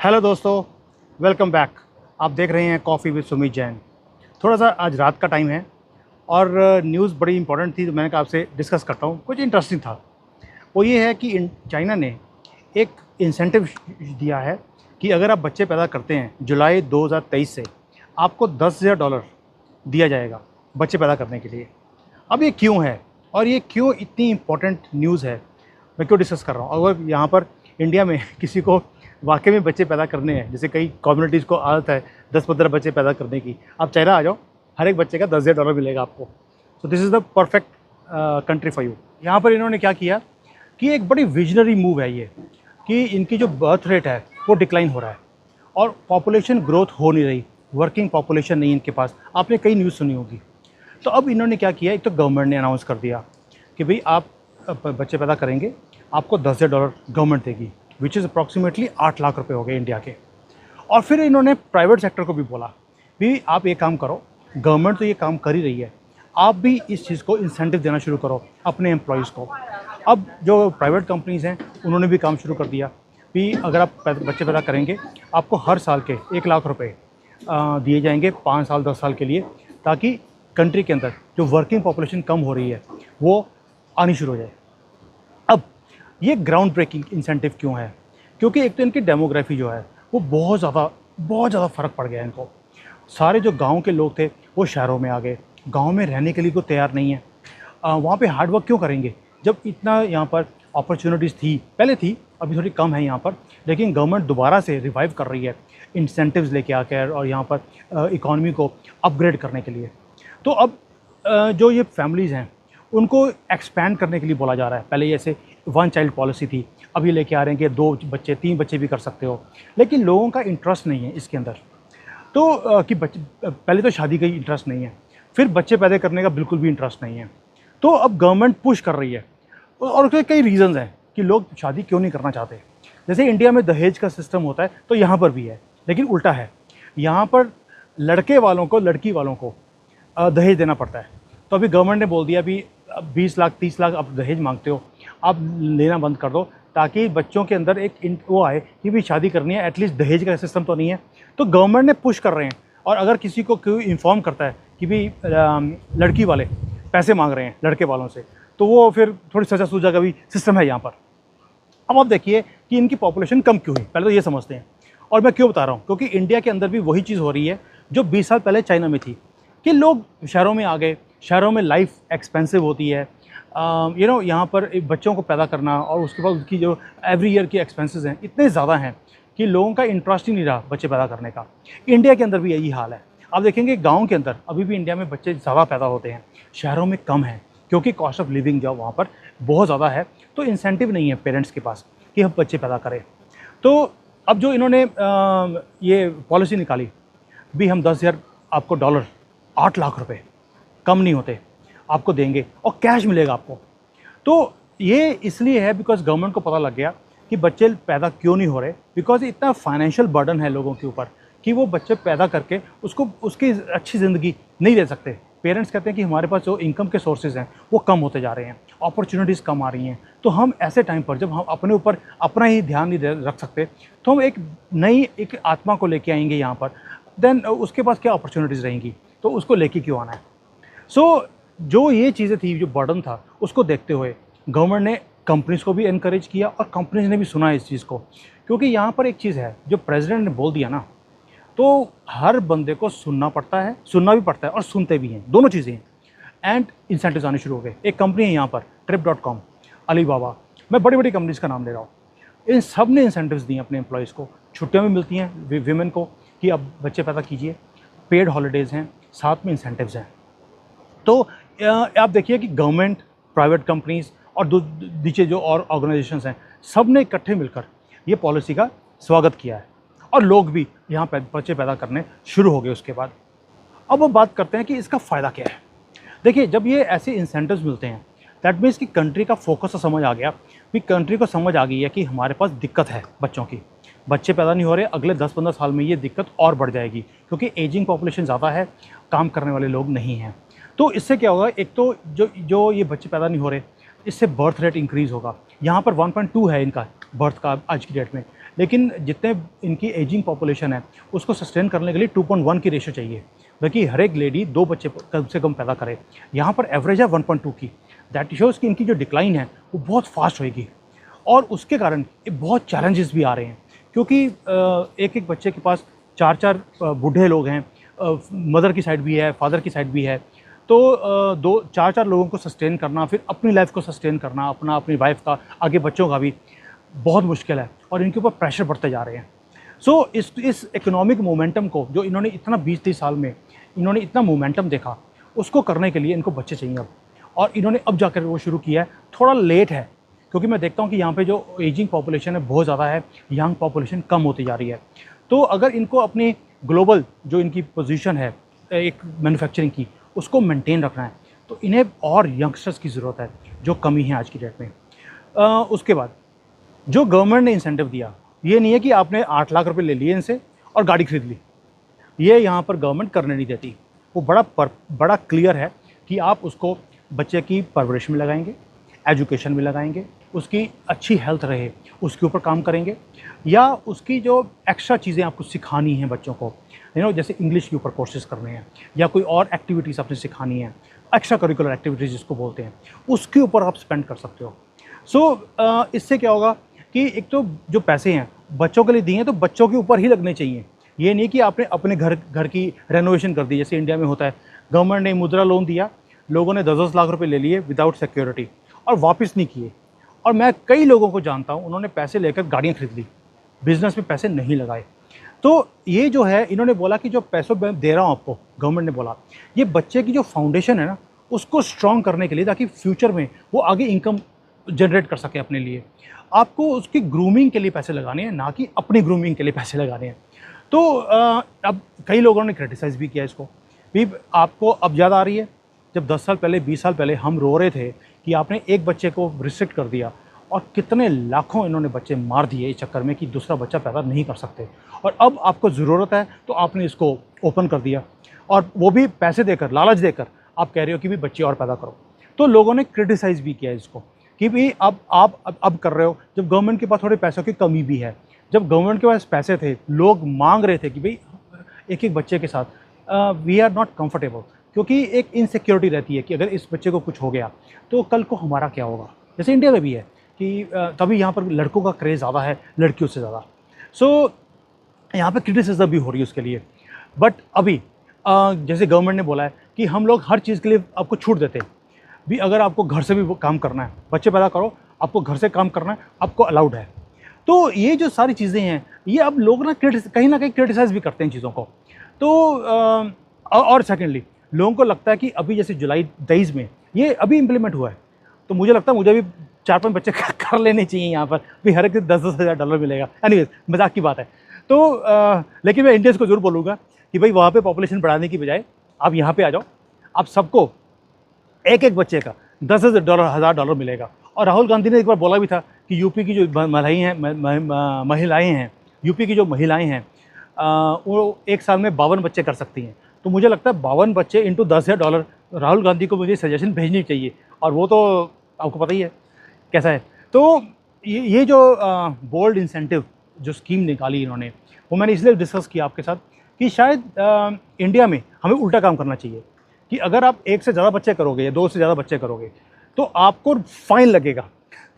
Hello दोस्तों, welcome back. आप देख रहे हैं कॉफ़ी विद सुमित जैन। थोड़ा सा आज रात का टाइम है और न्यूज़ बड़ी इंपॉर्टेंट थी तो मैंने कहा आपसे डिस्कस करता हूँ। कुछ इंटरेस्टिंग था। वो ये है कि चाइना ने एक इंसेंटिव दिया है कि अगर आप बच्चे पैदा करते हैं जुलाई 2023 से आपको $10,000 दिया जाएगा बच्चे पैदा करने के लिए। अब ये क्यों है और ये क्यों इतनी इम्पोर्टेंट न्यूज़ है, मैं क्यों डिस्कस कर रहा हूँ। अगर यहाँ पर इंडिया में किसी को वाकई में बच्चे पैदा करने हैं, जैसे कई कम्युनिटीज़ को आदत है 10-15 बच्चे पैदा करने की, आप चाइना आ जाओ, हर एक बच्चे का $10,000 मिलेगा आपको। So this is the perfect country for you. यहाँ पर इन्होंने क्या किया कि एक बड़ी विजनरी मूव है ये, कि इनकी जो बर्थ रेट है वो डिक्लाइन हो रहा है और पॉपुलेशन ग्रोथ हो नहीं रही, वर्किंग पॉपुलेशन नहीं इनके पास। आपने कई न्यूज़ सुनी होगी। तो अब इन्होंने क्या किया, एक तो गवर्नमेंट ने अनाउंस कर दिया कि भाई आप बच्चे पैदा करेंगे, आपको $10,000 गवर्नमेंट देगी, विच इज़ अप्रॉक्सीमेटली 8 लाख रुपए हो गए इंडिया के। और फिर इन्होंने प्राइवेट सेक्टर को भी बोला भी आप ये काम करो, गवर्नमेंट तो ये काम कर ही रही है, आप भी इस चीज़ को इंसेंटिव देना शुरू करो अपने एम्प्लॉयज़ को। अब जो प्राइवेट कंपनीज़ हैं उन्होंने भी काम शुरू कर दिया कि अगर आप बच्चे पैदा करेंगे आपको हर साल के 1 लाख रुपए दिए जाएंगे 5 साल 10 साल के लिए, ताकि कंट्री के अंदर जो वर्किंग पॉपुलेशन कम हो रही है वो आनी शुरू हो जाए। अब ये ग्राउंड ब्रेकिंग इंसेंटिव क्यों है? क्योंकि एक तो इनकी डेमोग्राफी जो है वो बहुत ज़्यादा फ़र्क पड़ गया इनको। सारे जो गांव के लोग थे वो शहरों में आ गए, गांव में रहने के लिए कोई तैयार नहीं है। वहाँ पे हार्ड वर्क क्यों करेंगे जब इतना यहाँ पर अपॉर्चुनिटीज़ थी, पहले थी, अभी थोड़ी कम है यहाँ पर, लेकिन गवर्नमेंट दोबारा से रिवाइव कर रही है इंसेंटिव्स लेके आकर और यहाँ पर इकॉनमी को अपग्रेड करने के लिए। तो अब जो ये फैमिलीज़ हैं उनको एक्सपैंड करने के लिए बोला जा रहा है। पहले जैसे 1 चाइल्ड पॉलिसी थी, अभी लेके आ रहे हैं कि 2 बच्चे 3 बच्चे भी कर सकते हो, लेकिन लोगों का इंटरेस्ट नहीं है इसके अंदर। तो कि बच्चे, पहले तो शादी का ही इंटरेस्ट नहीं है, फिर बच्चे पैदा करने का बिल्कुल भी इंटरेस्ट नहीं है। तो अब गवर्नमेंट पुश कर रही है और उसके कई रीज़न्स हैं कि लोग शादी क्यों नहीं करना चाहते। जैसे इंडिया में दहेज का सिस्टम होता है तो यहाँ पर भी है, लेकिन उल्टा है। यहाँ पर लड़के वालों को लड़की वालों को दहेज देना पड़ता है। तो अभी गवर्नमेंट ने बोल दिया भी 20 लाख 30 लाख आप दहेज मांगते हो, आप लेना बंद कर दो, ताकि बच्चों के अंदर एक वो आए कि भी शादी करनी है, एटलीस्ट दहेज का सिस्टम तो नहीं है। तो गवर्नमेंट ने पुश कर रहे हैं। और अगर किसी को कोई इन्फॉर्म करता है कि भी लड़की वाले पैसे मांग रहे हैं लड़के वालों से, तो वो फिर थोड़ी सजा सूजा का भी सिस्टम है यहाँ पर। अब आप देखिए कि इनकी पॉपुलेशन कम क्यों हुई, पहले तो ये समझते हैं। और मैं क्यों बता रहा हूँ, क्योंकि इंडिया के अंदर भी वही चीज़ हो रही है जो 20 साल पहले चाइना में थी, कि लोग शहरों में आ गए। शहरों में लाइफ एक्सपेंसिव होती है, यहाँ पर बच्चों को पैदा करना और उसके बाद उसकी जो एवरी ईयर की एक्सपेंसेस हैं इतने ज़्यादा हैं कि लोगों का इंटरेस्ट ही नहीं रहा बच्चे पैदा करने का। इंडिया के अंदर भी यही हाल है। आप देखेंगे गांव के अंदर अभी भी इंडिया में बच्चे ज़्यादा पैदा होते हैं, शहरों में कम है, क्योंकि कॉस्ट ऑफ लिविंग जो वहाँ पर बहुत ज़्यादा है, तो इंसेंटिव नहीं है पेरेंट्स के पास कि हम बच्चे पैदा करें। तो अब जो इन्होंने ये पॉलिसी निकाली भी, हम 10,000 आपको $, 8 लाख रुपए कम नहीं होते, आपको देंगे और कैश मिलेगा आपको। तो ये इसलिए है बिकॉज गवर्नमेंट को पता लग गया कि बच्चे पैदा क्यों नहीं हो रहे, बिकॉज इतना फाइनेंशियल बर्डन है लोगों के ऊपर कि वो बच्चे पैदा करके उसको उसकी अच्छी ज़िंदगी नहीं दे सकते। पेरेंट्स कहते हैं कि हमारे पास जो इनकम के सोर्सेज हैं वो कम होते जा रहे हैं, अपॉर्चुनिटीज़ कम आ रही हैं। तो हम ऐसे टाइम पर जब हम अपने ऊपर अपना ही ध्यान नहीं रख सकते, तो हम एक नई एक आत्मा को लेके आएंगे यहाँ पर, देन उसके पास क्या अपॉर्चुनिटीज़ रहेंगी, तो उसको लेके क्यों आना है। सो जो ये चीज़ें थी, जो बर्डन था, उसको देखते हुए गवर्नमेंट ने कंपनीज़ को भी इनकरेज किया और कंपनीज़ ने भी सुना इस चीज़ को। क्योंकि यहाँ पर एक चीज़ है, जो प्रेसिडेंट ने बोल दिया ना, तो हर बंदे को सुनना पड़ता है, सुनना भी पड़ता है और सुनते भी हैं, दोनों चीज़ें हैं। एंड इंसेंटिव्स आने शुरू हो गए। एक कंपनी है यहाँ पर Trip.com, अलीबाबा, मैं बड़ी बड़ी कंपनीज़ का नाम ले रहा हूँ, इन सब ने इंसेंटिव्स दिए अपने एम्प्लॉयज़ को। छुट्टियाँ भी मिलती हैं वीमेन को कि अब बच्चे पैदा कीजिए, पेड हॉलीडेज़ हैं, साथ में इंसेंटिव्स हैं। तो आप देखिए कि गवर्नमेंट, प्राइवेट कंपनीज़ और नीचे जो और ऑर्गेनाइजेशंस हैं, सब ने इकट्ठे मिलकर ये पॉलिसी का स्वागत किया है और लोग भी यहाँ पर बच्चे पैदा करने शुरू हो गए उसके बाद। अब हम बात करते हैं कि इसका फ़ायदा क्या है। देखिए, जब ये ऐसे इंसेंटिव्स मिलते हैं, दैट मीन्स कि कंट्री का फोकस तो समझ आ गया, कि कंट्री को समझ आ गई है कि हमारे पास दिक्कत है बच्चों की, बच्चे पैदा नहीं हो रहे, अगले 10-15 साल में ये दिक्कत और बढ़ जाएगी, क्योंकि एजिंग पॉपुलेशन ज़्यादा है, काम करने वाले लोग नहीं हैं। तो इससे क्या होगा, एक तो जो ये बच्चे पैदा नहीं हो रहे, इससे बर्थ रेट इंक्रीज़ होगा। यहाँ पर 1.2 है इनका बर्थ का आज की डेट में, लेकिन जितने इनकी एजिंग पॉपुलेशन है उसको सस्टेन करने के लिए 2.1 की रेशो चाहिए, बल्कि हर एक लेडी 2 बच्चे कम से कम पैदा करे। यहाँ पर एवरेज है 1.2 की। दैट शोज़ कि इनकी जो डिक्लाइन है वो बहुत फास्ट होएगी, और उसके कारण बहुत चैलेंजेस भी आ रहे हैं, क्योंकि एक एक बच्चे के पास 4-4 बूढ़े लोग हैं, मदर की साइड भी है, फादर की साइड भी है। तो 2-4 लोगों को सस्टेन करना, फिर अपनी लाइफ को सस्टेन करना, अपनी वाइफ का, आगे बच्चों का भी बहुत मुश्किल है, और इनके ऊपर प्रेशर बढ़ते जा रहे हैं। सो इस इकोनॉमिक मोमेंटम को जो इन्होंने इतना 20-30 साल में इन्होंने इतना मोमेंटम देखा, उसको करने के लिए इनको बच्चे चाहिए अब, और इन्होंने अब जाकर वो शुरू किया है। थोड़ा लेट है, क्योंकि मैं देखता हूँ कि यहाँ पे जो एजिंग पॉपुलेशन है बहुत ज़्यादा है, यंग पॉपुलेशन कम होती जा रही है। तो अगर इनको अपनी ग्लोबल जो इनकी पोजीशन है एक मैन्युफैक्चरिंग की, उसको मेंटेन रखना है, तो इन्हें और यंगस्टर्स की ज़रूरत है, जो कमी है आज की डेट में। उसके बाद जो गवर्नमेंट ने इंसेंटिव दिया, ये नहीं है कि आपने 8 लाख रुपए ले लिए इनसे और गाड़ी खरीद ली, ये यहाँ पर गवर्नमेंट करने नहीं देती। वो बड़ा क्लियर है कि आप उसको बच्चे की परवरिश में लगाएंगे, एजुकेशन में लगाएंगे, उसकी अच्छी हेल्थ रहे उसके ऊपर काम करेंगे, या उसकी जो एक्स्ट्रा चीज़ें आपको सिखानी हैं बच्चों को, जैसे इंग्लिश के ऊपर कोर्सेज करने हैं, या कोई और एक्टिविटीज़ आपने सिखानी है, एक्स्ट्रा करिकुलर एक्टिविटीज़ जिसको बोलते हैं, उसके ऊपर आप स्पेंड कर सकते हो। सो इससे क्या होगा कि एक तो जो पैसे हैं बच्चों के लिए दिए हैं, तो बच्चों के ऊपर ही लगने चाहिए। ये नहीं कि आपने अपने घर की रेनोवेशन कर दी, जैसे इंडिया में होता है। गवर्नमेंट ने मुद्रा लोन दिया, लोगों ने 10-10 लाख रुपए ले लिए विदाउट सिक्योरिटी, और वापस नहीं किए। और मैं कई लोगों को जानता हूँ, उन्होंने पैसे लेकर गाड़ियाँ खरीद ली, बिजनेस में पैसे नहीं लगाए। तो ये जो है, इन्होंने बोला कि जो पैसों मैं दे रहा हूँ आपको, गवर्नमेंट ने बोला, ये बच्चे की जो फाउंडेशन है ना, उसको स्ट्रॉन्ग करने के लिए, ताकि फ्यूचर में वो आगे इनकम जनरेट कर सके अपने लिए। आपको उसकी ग्रूमिंग के लिए पैसे लगाने हैं, ना कि अपनी ग्रूमिंग के लिए पैसे लगाने हैं। तो अब कई लोगों ने क्रिटिसाइज़ भी किया इसको भी, आपको अब ज़्यादा आ रही है। जब 10 साल पहले, 20 साल पहले हम रो रहे थे कि आपने एक बच्चे को रिस्ट्रिक्ट कर दिया, और कितने लाखों इन्होंने बच्चे मार दिए इस चक्कर में कि दूसरा बच्चा पैदा नहीं कर सकते, और अब आपको ज़रूरत है तो आपने इसको ओपन कर दिया, और वो भी पैसे देकर, लालच देकर आप कह रहे हो कि भी बच्चे और पैदा करो। तो लोगों ने क्रिटिसाइज़ भी किया इसको कि भाई अब आप अब कर रहे हो, जब गवर्नमेंट के पास थोड़े पैसों की कमी भी है। जब गवर्नमेंट के पास पैसे थे, लोग मांग रहे थे कि भाई एक एक बच्चे के साथ वी आर नॉट कंफर्टेबल, क्योंकि एक इनसिक्योरिटी रहती है कि अगर इस बच्चे को कुछ हो गया तो कल को हमारा क्या होगा। जैसे इंडिया में भी है कि तभी यहाँ पर लड़कों का क्रेज़ ज़्यादा है लड़कियों से ज़्यादा। सो यहाँ पर क्रिटिसिज्म भी हो रही है उसके लिए। बट अभी जैसे गवर्नमेंट ने बोला है कि हम लोग हर चीज़ के लिए आपको छूट देते हैं भी, अगर आपको घर से भी काम करना है, बच्चे पैदा करो, आपको घर से काम करना है, आपको अलाउड है। तो ये जो सारी चीज़ें हैं, ये अब लोग ना कहीं ना कहीं क्रिटिसाइज़ भी करते हैं चीज़ों को। तो और सेकेंडली लोगों को लगता है कि अभी जैसे जुलाई 23 में ये अभी इम्प्लीमेंट हुआ है, तो मुझे लगता है मुझे भी 4-5 बच्चे कर लेने चाहिए यहाँ पर भी, हर एक $10-10 हज़ार डॉलर मिलेगा। एनीवेज, मजाक की बात है। तो लेकिन मैं इंडियंस को जरूर बोलूँगा कि भाई वहाँ पे पॉपुलेशन बढ़ाने की बजाय आप यहाँ पे आ जाओ, आप सबको एक एक बच्चे का $10,000 मिलेगा। और राहुल गांधी ने एक बार बोला भी था कि यूपी की जो महिलाएं हैं, यूपी की जो महिलाएं हैं, वो एक साल में 52 बच्चे कर सकती हैं। तो मुझे लगता है 52 बच्चे इंटू $10,000 राहुल गांधी को मुझे सजेशन भेजनी चाहिए, और वो तो आपको पता ही है कैसा है। तो ये जो बोल्ड इंसेंटिव जो स्कीम निकाली इन्होंने, वो मैंने इसलिए डिस्कस किया आपके साथ कि शायद इंडिया में हमें उल्टा काम करना चाहिए कि अगर आप 1 से ज़्यादा बच्चे करोगे या 2 से ज़्यादा बच्चे करोगे तो आपको फ़ाइन लगेगा।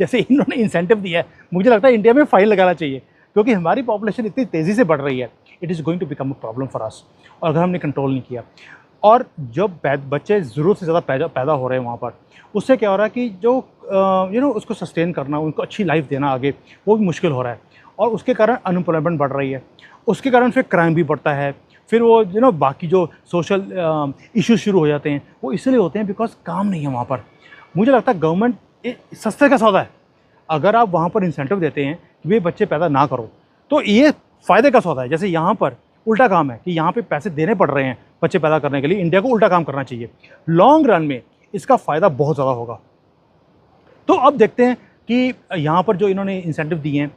जैसे इन्होंने इंसेंटिव दिया है, मुझे लगता है इंडिया में फ़ाइन लगाना चाहिए, क्योंकि हमारी पॉपुलेशन इतनी तेज़ी से बढ़ रही है। It is going to become a problem for us, और अगर हमने कंट्रोल नहीं किया। और जब बच्चे ज़रूरत से ज़्यादा पैदा हो रहे हैं वहाँ पर, उससे क्या हो रहा है कि जो उसको सस्टेन करना, उनको अच्छी लाइफ देना आगे, वो भी मुश्किल हो रहा है, और उसके कारण अनएम्प्लॉयमेंट बढ़ रही है। उसके कारण फिर क्राइम भी बढ़ता है, फिर वो बाकी जो सोशल इश्यूज शुरू हो जाते हैं, वो इसलिए होते हैं बिकॉज काम नहीं है वहाँ पर। मुझे लगता है गवर्नमेंट सस्ते का सौदा है। अगर आप वहाँ पर इंसेंटिव देते हैं कि वे बच्चे पैदा ना करो, तो ये फ़ायदे का सौदा है। जैसे यहाँ पर उल्टा काम है कि यहाँ पे पैसे देने पड़ रहे हैं बच्चे पैदा करने के लिए, इंडिया को उल्टा काम करना चाहिए। लॉन्ग रन में इसका फ़ायदा बहुत ज़्यादा होगा। तो अब देखते हैं कि यहाँ पर जो इन्होंने इंसेंटिव दिए हैं,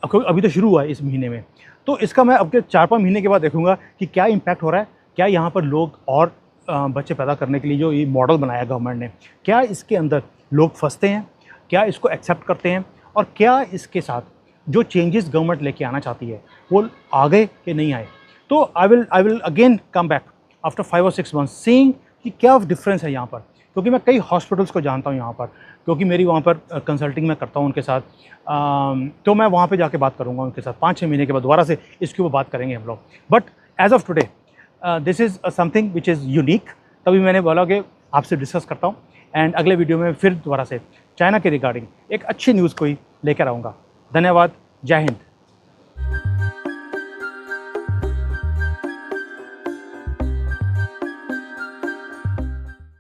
अभी तो शुरू हुआ है इस महीने में, तो इसका मैं अब के 4-5 महीने के बाद देखूंगा कि क्या इम्पैक्ट हो रहा है। क्या यहाँ पर लोग और बच्चे पैदा करने के लिए जो ये मॉडल बनाया गवर्नमेंट ने, क्या इसके अंदर लोग फंसते हैं, क्या इसको एक्सेप्ट करते हैं, और क्या इसके साथ जो चेंजेस गवर्नमेंट लेके आना चाहती है वो आ गए कि नहीं आए। तो I will again come back after 5 और 6 मंथ्स सीइंग कि क्या डिफरेंस है यहाँ पर, क्योंकि मैं कई हॉस्पिटल्स को जानता हूँ यहाँ पर, क्योंकि मेरी वहाँ पर कंसल्टिंग मैं करता हूँ उनके साथ। तो मैं वहाँ पे जाके बात करूँगा उनके साथ 5-6 महीने के बाद दोबारा से इसके ऊपर बात करेंगे हम लोग। But as of today this is something which is unique, तभी मैंने बोला कि आपसे डिस्कस करता हूँ। एंड अगले वीडियो में फिर दोबारा से चाइना के रिगार्डिंग एक अच्छी न्यूज़ कोई लेकर आऊँगा। धन्यवाद, जय हिंद।